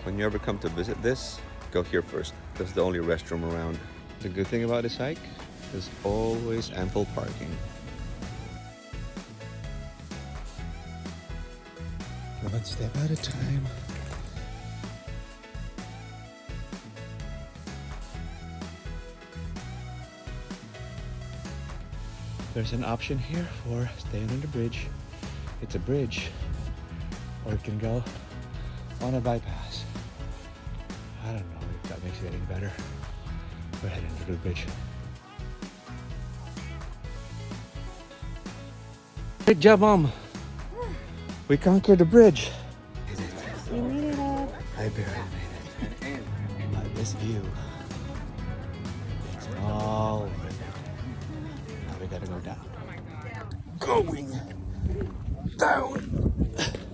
When you ever come to visit this, go here first. That's the only restroom around. The good thing about this hike, there's always ample parking. One step at a time. There's an option here for staying on the bridge. It's a bridge, or it can go on a bypass. I don't know if that makes it any better. We're heading to the bridge. Great job, Mom. We conquered the bridge. You made it up. I barely made it. But this view, it's all worth it. Now we gotta go down. Going down.